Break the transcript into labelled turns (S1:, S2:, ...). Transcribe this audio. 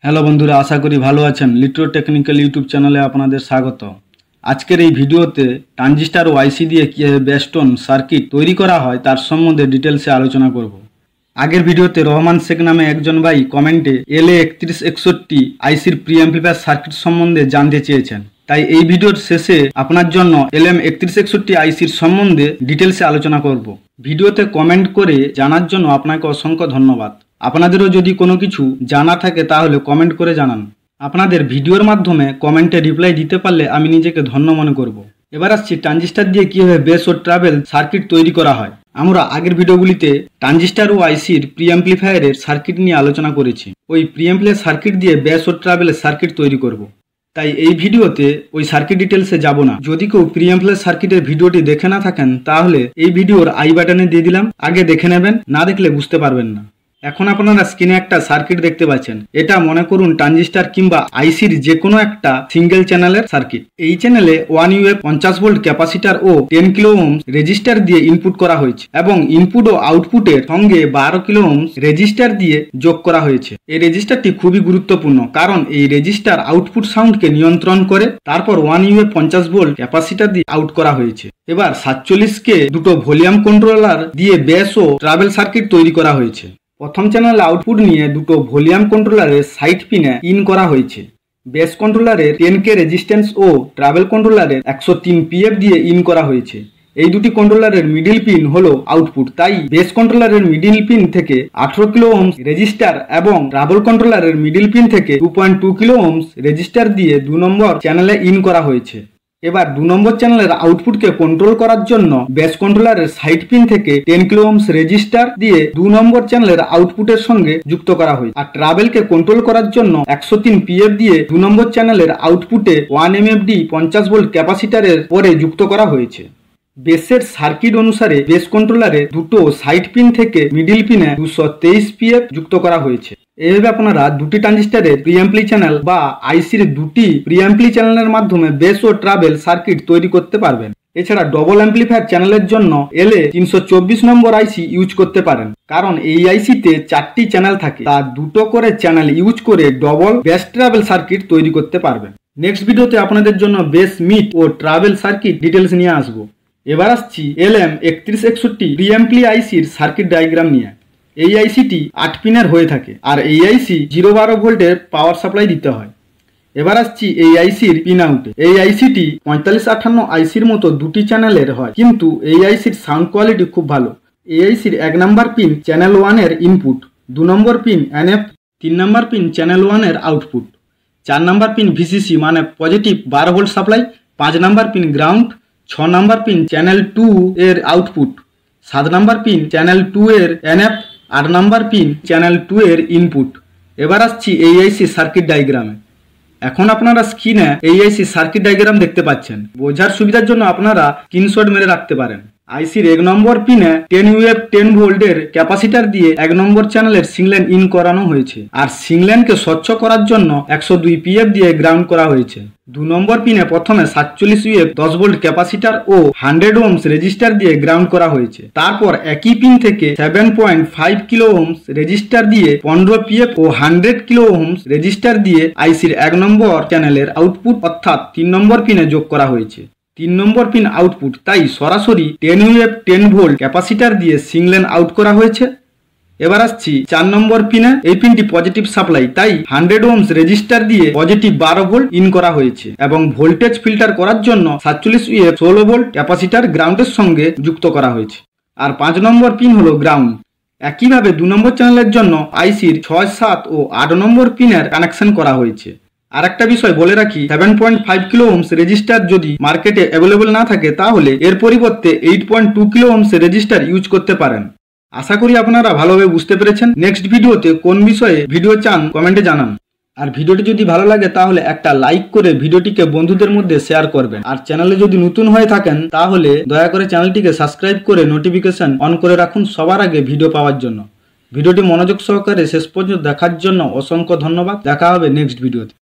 S1: Hello বন্ধুরা, আশা করি ভালো আছেন। লিট্রো টেকনিক্যাল ইউটিউব চ্যানেলে আপনাদের স্বাগত। আজকের এই ভিডিওতে ট্রানজিস্টার ও আইসি দিয়ে কীভাবে বেস্টন সার্কিট তৈরি করা হয় তার সম্বন্ধে ডিটেলসে আলোচনা করব। আগের ভিডিওতে রহমান শেখ নামে একজন ভাই কমেন্টে LA3161 আইসির প্রি অ্যাম্প্লিফায়ার সার্কিট সম্বন্ধে জানতে চেয়েছেন, তাই এই ভিডিওর শেষে আপনার জন্য LM3161 আইসির সম্বন্ধে ডিটেলসে আলোচনা করব। ভিডিওতে কমেন্ট করে জানার জন্য আপনাকে অসংখ্য ধন্যবাদ। আপনাদেরও যদি কোনো কিছু জানা থাকে তাহলে কমেন্ট করে জানান। আপনাদের ভিডিওর মাধ্যমে কমেন্টে রিপ্লাই দিতে পারলে আমি নিজেকে ধন্য মনে করব। এবার আসছি ট্রানজিস্টার দিয়ে কীভাবে বেস ও ট্রাভেল সার্কিট তৈরি করা হয়। আমরা আগের ভিডিওগুলিতে ট্রানজিস্টার ও আইসির প্রি অ্যাম্প্লিফায়ারের সার্কিট নিয়ে আলোচনা করেছি। ওই প্রি অ্যাম্প্লিফায়ার সার্কিট দিয়ে বেস ও ট্রাভেলের সার্কিট তৈরি করব। তাই এই ভিডিওতে ওই সার্কিট ডিটেলসে যাব না। যদি কেউ প্রি অ্যাম্প্লিফায়ার সার্কিটের ভিডিওটি দেখে না থাকেন তাহলে এই ভিডিওর আই বাটনে দিয়ে দিলাম, আগে দেখে নেবেন, না দেখলে বুঝতে পারবেন না। এখন আপনারা স্ক্রিনে একটা সার্কিট দেখতে পাচ্ছেন। এটা মনে করুন ট্রানজিস্টার কিংবা আইসির যে কোনো একটা সিঙ্গেল চ্যানেলের সার্কিট। এই চ্যানেলে 1 UF 50 ভোল্ট ক্যাপাসিটার ও 10 কিলো ওহম রেজিস্টার দিয়ে ইনপুট করা হয়েছে এবং ইনপুট ও আউটপুটের সঙ্গে 12 কিলো ওহম রেজিস্টার দিয়ে যোগ করা হয়েছে। এই রেজিস্টারটি খুবই গুরুত্বপূর্ণ, কারণ এই রেজিস্টার আউটপুট সাউন্ডকে নিয়ন্ত্রণ করে। তারপর 1 UF 50 ভোল্ট ক্যাপাসিটার দিয়ে আউট করা হয়েছে। এবার 47কে দুটো ভলিউম কন্ট্রোলার দিয়ে বেস ও ট্রাভেল সার্কিট তৈরি করা হয়েছে। প্রথম চ্যানেল আউটপুট নিয়ে দুটো ভলিউম কন্ট্রোলারের সাইড পিনে ইন করা হয়েছে। বেস কন্ট্রোলারের 10K রেজিস্ট্যান্স ও ট্রাভেল কন্ট্রোলারের 103 PF দিয়ে ইন করা হয়েছে। এই দুটি কন্ট্রোলারের মিডিল পিন হলো আউটপুট, তাই বেস কন্ট্রোলারের মিডিল পিন থেকে 18 কিলো ওহম রেজিস্টার এবং ট্রাভেল কন্ট্রোলারের মিডিল পিন থেকে 2.2 কিলো ওহম রেজিস্টার দিয়ে 2 নম্বর চ্যানেলে ইন করা হয়েছে। এবার 2 নম্বর চ্যানেলের আউটপুটকে কন্ট্রোল করার জন্য বেস কন্ট্রোলারের সাইড পিন থেকে 10 কিলো ওহম রেজিস্টার দিয়ে 2 নম্বর চ্যানেলের আউটপুটের সঙ্গে যুক্ত করা হয়েছে। আর ট্রাভেলকে কন্ট্রোল করার জন্য 103 PF দিয়ে 2 নম্বর চ্যানেলের আউটপুটে 1 MFD 50 ভোল্ট ক্যাপাসিটারের পরে যুক্ত করা হয়েছে। বেসের সার্কিট অনুসারে বেস কন্ট্রোলারে দুটো সাইড পিন থেকে মিডিল পিনে 223 PF যুক্ত করা হয়েছে। এইভাবে আপনারা দুটি ট্রানজিস্টারের প্রিঅ্যাম্পলি চ্যানেল বা আইসির দুটি প্রিঅ্যাম্পলি চ্যানেলের মাধ্যমে বেস ও ট্রাভেল সার্কিট তৈরি করতে পারবেন। এছাড়া ডবল অ্যাম্প্লিফায়ার চ্যানেলের জন্য LA324 নম্বর আইসি ইউজ করতে পারেন, কারণ এই আইসিতে 4টি চ্যানেল থাকে, তার দুটো করে চ্যানেল ইউজ করে ডবল বেস ট্রাভেল সার্কিট তৈরি করতে পারবেন। নেক্সট ভিডিওতে আপনাদের জন্য বেস মিট ও ট্রাভেল সার্কিট ডিটেলস নিয়ে আসবো। এবার আসছি LM3161 প্রিঅ্যাম্পলি আইসির সার্কিট ডায়াগ্রাম নিয়ে। এই আইসিটি 8 পিনের হয়ে থাকে আর এই আইসি 012 ভোল্টের পাওয়ার সাপ্লাই দিতে হয়। এবার আসছি এই আইসির পিন আউটে। এই আইসিটি 4558 আইসির মতো দুটি চ্যানেলের হয়, কিন্তু এই আইসির সাউন্ড কোয়ালিটি খুব ভালো। এই আইসির 1 নম্বর পিন চ্যানেল 1 এর ইনপুট, 2 নম্বর পিন NF, 3 নম্বর পিন চ্যানেল 1 এর আউটপুট, 4 নম্বর পিন VCC মানে পজিটিভ 12 ভোল্ট সাপ্লাই, 5 নম্বর পিন গ্রাউন্ড, 6 নম্বর পিন চ্যানেল 2 এর আউটপুট, 7 নম্বর পিন চ্যানেল 2 এর NF, 8 নম্বর পিন চ্যানেল 2 এর ইনপুট। এবার আসছি এই আইসি সার্কিট ডায়াগ্রামে। এখন আপনারা স্ক্রিনে এই আইসি সার্কিট ডায়াগ্রাম দেখতে পাচ্ছেন। বোঝার সুবিধার জন্য আপনারা স্ক্রিনশট মেরে রাখতে পারেন। আইসির 1 নম্বর পিনে 10 UF 10 ভোল্টের ক্যাপাসিটার দিয়ে 1 নম্বর চ্যানেলের সিংলেন ইন করানো হয়েছে, আর সিংলেনকে স্বচ্ছ করার জন্য 102 PF দিয়ে গ্রাউন্ড করা হয়েছে। 2 নম্বর পিনে প্রথমে 47 UF 10 ভোল্ট ক্যাপাসিটার ও 100 ওহম রেজিস্টার দিয়ে গ্রাউন্ড করা হয়েছে। তারপর একই পিন থেকে 7.5 কিলো ওহম রেজিস্টার দিয়ে 15 PF ও 100 কিলো ওহম রেজিস্টার দিয়ে আইসির 1 নম্বর চ্যানেলের আউটপুট অর্থাৎ 3 নম্বর পিনে যোগ করা হয়েছে। 3 নম্বর পিন আউটপুট, তাই সরাসরি 10 UF 10 ভোল্ট ক্যাপাসিটার দিয়ে সিংলেন আউট করা হয়েছে। এবার আসছি 4 নম্বর পিনে। এই পিনটি পজিটিভ সাপ্লাই, তাই 100 ওহম রেজিস্টার দিয়ে পজিটিভ 12 ভোল্ট ইন করা হয়েছে এবং ভোল্টেজ ফিল্টার করার জন্য 47 UF 16 ভোল্ট ক্যাপাসিটার গ্রাউন্ডের সঙ্গে যুক্ত করা হয়েছে। আর 5 নম্বর পিন হলো গ্রাউন্ড। একইভাবে 2 নম্বর চ্যানেলের জন্য আইসির 6, 7 ও 8 নম্বর পিনের কানেকশন করা হয়েছে। আর একটা বিষয় বলে রাখি, 7.5 কিলো ওহম রেজিস্টার যদি মার্কেটে অ্যাভেলেবল না থাকে তাহলে এর পরিবর্তে 8.2 কিলো ওহম রেজিস্টার ইউজ করতে পারেন। আশা করি আপনারা ভালোভাবে বুঝতে পেরেছেন। নেক্সট ভিডিওতে কোন বিষয়ে ভিডিও চান কমেন্টে জানান। আর ভিডিওটি যদি ভালো লাগে তাহলে একটা লাইক করে ভিডিওটিকে বন্ধুদের মধ্যে শেয়ার করবেন। আর চ্যানেলে যদি নতুন হয়ে থাকেন তাহলে দয়া করে চ্যানেলটিকে সাবস্ক্রাইব করে নোটিফিকেশন অন করে রাখুন সবার আগে ভিডিও পাওয়ার জন্য। ভিডিওটি মনোযোগ সহকারে শেষ পর্যন্ত দেখার জন্য অসংখ্য ধন্যবাদ। দেখা হবে নেক্সট ভিডিওতে।